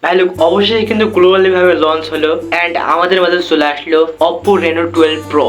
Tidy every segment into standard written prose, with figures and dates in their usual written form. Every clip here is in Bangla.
তাই লোক অবশ্যই কিন্তু গ্লোবালি ভাবে লঞ্চ হলো এন্ড আমাদের মাঝে চলে আসলো Oppo Reno 12 Pro।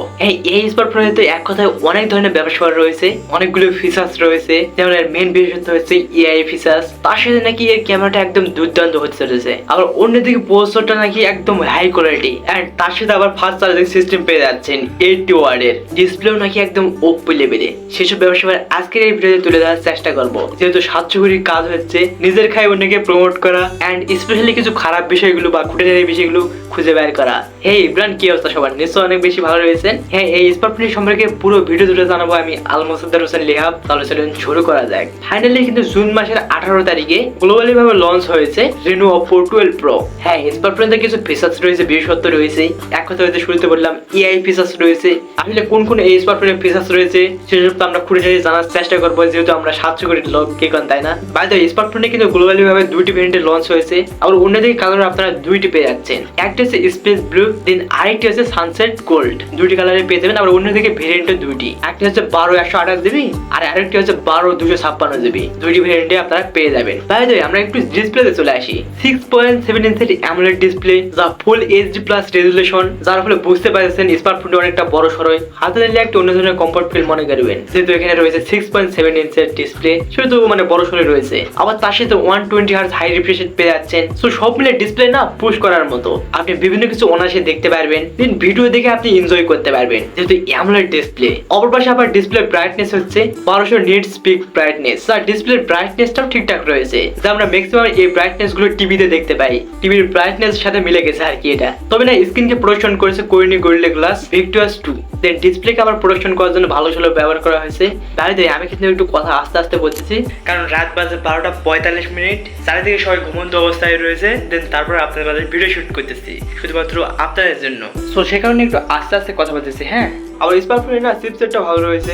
এই স্মার্টফোনে এক কথায় অনেক ধরনের ব্যবসা রয়েছে, অনেকগুলো ফিচার্স রয়েছে, যেমন এর মেইন বিশেষত্ব হচ্ছে এআই ফিচার্স, তার সাথে নাকি এর ক্যামেরাটা একদম দুর্দান্ত হতে চলেছে। আবার অন্যদিকে প্রসেসরটা নাকি একদম হাই কোয়ালিটি এন্ড তার সাথে আবার ফাস্ট চার্জিং সিস্টেম পেয়ে যাচ্ছেন 80 ওয়াটের। ডিসপ্লেও নাকি একদম ওপো লেভেলে। সেসব ব্যবসা আজকের এই ভিডিওতে তুলে ধরার চেষ্টা করবো, যেহেতু 700 কোটির কাজ হচ্ছে নিজের খাই অন্যকে প্রমোট করা এন্ড স্পেশালি কিছু খারাপ বিষয়গুলো বা খুঁটিনাটি বিষয়গুলো খুঁজে বের করা। এই ইব্রান কি অবস্থা সবার? নিশ্চয় অনেক বেশি ভালো রয়েছেন। হ্যাঁ, এই স্মার্টফোন সম্পর্কে পুরো ভিডিও দুটো জানাবো আমি আল মোসাদ্দার হোসেন লিহাব। তাহলে চলুন শুরু করা যাক। ফাইনালি কিন্তু জুন মাসের 18 তারিখে গ্লোবালি ভাবে লঞ্চ হয়েছে Reno Oppo 12 Pro। হ্যাঁ, স্মার্টফোনে কিছু ফিচার্স রয়েছে, বিশেষত্ব রয়েছে। এক কথা হয়তো শুরুতে বললাম এআই ফিচার্স রয়েছে। আসলে কোন কোন এই স্মার্টফোনের ফিচার্স রয়েছে সেসব তো আমরা খুঁটিনাটি জানার চেষ্টা করবো, যেহেতু আমরা 700 কোটির লোক কে কোন, তাই না? বাই দ্য ওয়ে, স্মার্টফোনে কিন্তু গ্লোবালি ভাবে দুইটি ভেরিয়েন্টে লঞ্চ হয়েছে। আবার অন্যদিকে কালার আপনারা দুইটি পেয়ে যাচ্ছেন, একটা হচ্ছে স্পেস ব্লু, দেন আরেকটি হচ্ছে সানসেট গোল্ড। দুইটি কালারে পেয়ে যাবেন। আবার অন্যদিকে ভেরিয়েন্টে দুইটি, একটা হচ্ছে 12/128 জিবি আর আরেকটি হচ্ছে 12/256 জিবি। দুইটি ভেরিয়েন্টে আপনারা পেয়ে যাবেন। বাই দ্য ওয়ে, আমরা একটু ডিসপ্লেতে চলে আসি। 6.7 ইঞ্চের অ্যামোলেড ডিসপ্লে, যা ফুল এইচডি প্লাস রেজুলেশন, যার ফলে বুঝতে পারছেন স্মার্টফোনটি অনেকটা বড় সরই, হাতে নিলে একটা অন্য ধরনের কমফর্ট ফিল মনে করবেন, যেহেতু এখানে রয়েছে 6.7 ইঞ্চের ডিসপ্লে, সেহেতু বড় সরে রয়েছে। আবার তার সাথে 120 হার্জ হাই রিফ্রেশ রেট পেয়ে যাচ্ছেন। সো সব মিলে ডিসপ্লে না পুশ করার মতো, আপনি বিভিন্ন কিছু অনায়াসে দেখতে পারবেন, দেন ভিডিও দেখে আপনি এনজয় করতে পারবেন, যেহেতু অ্যামোলেড ডিসপ্লে। অপর পাশে আবার ডিসপ্লে ব্রাইটনেস হচ্ছে 1200 নিটস পিক ব্রাইটনেস, আর ডিসপ্লের ব্রাইটনেসটাও ঠিকঠাক রয়েছে, যা আমরা ম্যাক্সিমাম এই ব্রাইটনেস গুলো টিভিতে দেখতে পাই। টিভির ব্রাইটনেস সাথে মিলে গেছে আর কি এটা। তবে না, স্ক্রিনকে প্রোটেকশন করেছে কোরিনি গোরিল্লা গ্লাস ভিক্টোরিয়াস 2। দেন ডিসপ্লেকে আবার প্রোটেকশন করার জন্য ভালো ষোলো ব্যবহার করা হয়েছে। তাই আমি কিন্তু একটু কথা আস্তে আস্তে বলতেছি, কারণ রাত বাজে 12:45, চারিদিকে সবাই ঘুমন্ত অবস্থায় রয়েছে। দেন তারপর আপনাদের মাঝে ভিডিও শুট করতেছি শুধুমাত্র আপনাদের জন্য। সো সে কারণে একটু আস্তে আস্তে কথা বলতেছি। হ্যাঁ, আবার স্মার্টফোনে না চিপসেটটা ভালো রয়েছে।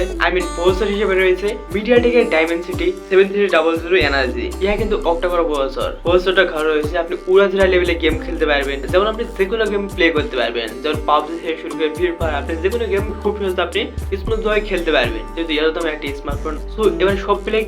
প্রসেসর হিসেবে রয়েছে মিডিয়াটেকের ডাইমেনসিটি 7300 এনার্জি। ইহা কিন্তু অক্টাকোর প্রসেসরটা ভালো রয়েছে। আপনি উড়াধুরা লেভেলে গেম খেলতে পারবেন, যেমন আপনি যে কোনো গেম প্লে করতে পারবেন, যেমন পাবজি থেকে শুরু করে ফ্রি ফায়ার, আপনি যে কোনো গেম খুব সহজে আপনি স্মুথ ভাবে খেলতে পারবেন, যেহেতু এরকম একটা স্মার্টফোন। সো এবার সব মিলে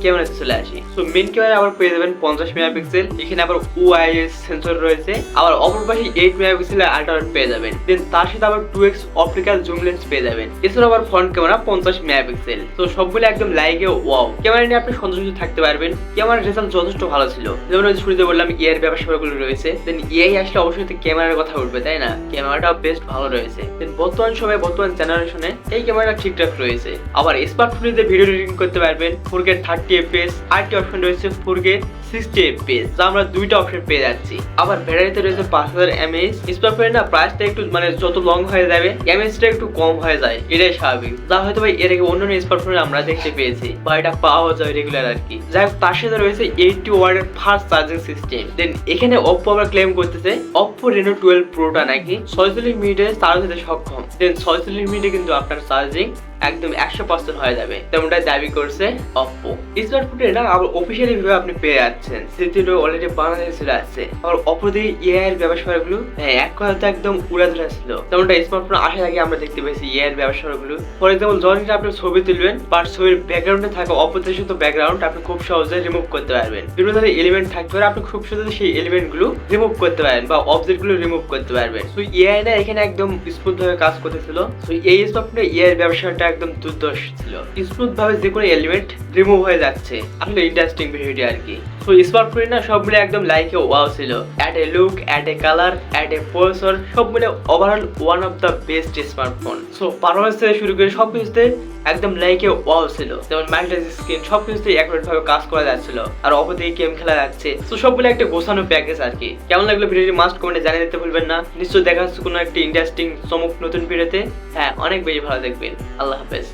ক্যামেরাতে চলে আসি। সো মেইন ক্যামেরা আবার পেয়ে যাবেন 50 মেগাপিক্সেল। এখানে আবার ওআইএস সেন্সর রয়েছে। আবার অপর পাশে 8 মেগাপিক্সেল আল্ট্রা পেয়ে যাবেন। দেন তার সাথে আবার 2x অপটিক্যাল জুম লেন্স পেয়ে যাবেন। এছাড়া আবার ফ্রন্ট ক্যামেরা 50 মেগাপিক্সেল। তো সবগুলো একদম লাইকে ওয়াও। ক্যামেরা নিয়ে আপনি সন্তুষ্ট থাকতে পারবেন। ক্যামেরার রেজাল্ট যথেষ্ট ভালো ছিল। যেমন শুরুতে বললাম এআই ব্যবসাগুলো রয়েছে। দেন এআই আসলে অবশ্যই ক্যামেরার কথা উঠবে, তাই না? ক্যামেরাটা বেস্ট ভালো রয়েছে। দেন বর্তমান বর্তমান জেনারেশনে এই ক্যামেরাটা ঠিকঠাক রয়েছে। আবার স্মার্টফোনে যে ভিডিও এডিটিং করতে পারবেন 4K 30 fps, আরেকটি অপশন রয়েছে 4K 60 fps, যা আমরা দুইটা অপশন পেয়ে যাচ্ছি। আবার ব্যাটারিতে রয়েছে 5000 mAh। স্মার্টফোনের না প্রাইসটা একটু যত লং হয়ে যাবে এমএএইচটা একটু কম হয়ে যায়, এটাই স্বাভাবিক। যা হয়তো ভাই এর আগে অন্যান্য স্মার্টফোনে আমরা দেখতে পেয়েছি বা এটা পাওয়া যায় রেগুলার আর কি। যাই হোক, তার সাথে রয়েছে 80 ওয়াটের ফাস্ট চার্জিং সিস্টেম। দেন এখানে Oppo আবার ক্লেম করতেছে Oppo Reno 12 Proটা নাকি 46 মিনিটে চার্জ হতে সক্ষম। দেন 46 মিনিটে কিন্তু আপনার চার্জিং একদম 100% হয়ে যাবে, তেমনটাই দাবি করছে Oppo। স্মার্টফোনে না আবার অফিসিয়ালি ভাবে আপনি পেয়ে যাচ্ছেন, সেটিও অলরেডি বাংলাদেশে চলে আসছে। আবার Oppo দিয়ে এআই এর ব্যবসাগুলো এক কথাতে একদম উড়াধুরা ছিল, তেমনটা স্মার্টফোন আসার আগে আমরা দেখতে পেয়েছি এআই এর ব্যবসাগুলো। ফর এক্সাম্পল, যখন আপনি ছবি তুলবেন বা ছবির ব্যাকগ্রাউন্ডে থাকা অপ্রত্যাশিত ব্যাকগ্রাউন্ড আপনি খুব সহজে রিমুভ করতে পারবেন। বিভিন্ন ধরনের এলিমেন্ট থাকতে পারে, আপনি খুব সহজে সেই এলিমেন্ট গুলো রিমুভ করতে পারবেন বা অবজেক্ট গুলো রিমুভ করতে পারবেন। তো এআই না এখানে একদম স্মুথ ভাবে কাজ করতেছিল। তো এই স্মার্টফোনে এআই এর ব্যবসাটা একদম দুর্দর্শ ছিল, স্মুথ ভাবে যে কোনো এলিমেন্ট রিমুভ হয়ে যাচ্ছে। আসলে ইন্টারেস্টিং বিষয়টি আর কি। তো স্মার্টফোন না সব মিলে একদম লাইকে ওয়াও ছিল। At a look, at a colour, at a processor, সব মিলে overall one of the best smartphone. So performance থেকে শুরু করে সবকিছুতে একদম লাইকে ওয়াও ছিল। যেমন মাল্টিটাচ স্ক্রিন, সবকিছুতে অ্যাকুরেট ভাবে কাজ করা যাচ্ছিল, আর অপর দিকে গেম খেলা যাচ্ছে। তো সবগুলো একটা গোছানো প্যাকেজ আর কি। কেমন লাগলো ভিডিওটি মাস্ট কমেন্টে জানিয়ে দিতে ভুলবেন না। নিশ্চয়ই দেখা হচ্ছে কোনো একটা ইন্টারেস্টিং চমক নতুন ভিডিওতে। হ্যাঁ, অনেক বেশি ভালো দেখবেন। আল্লাহ হাফেজ।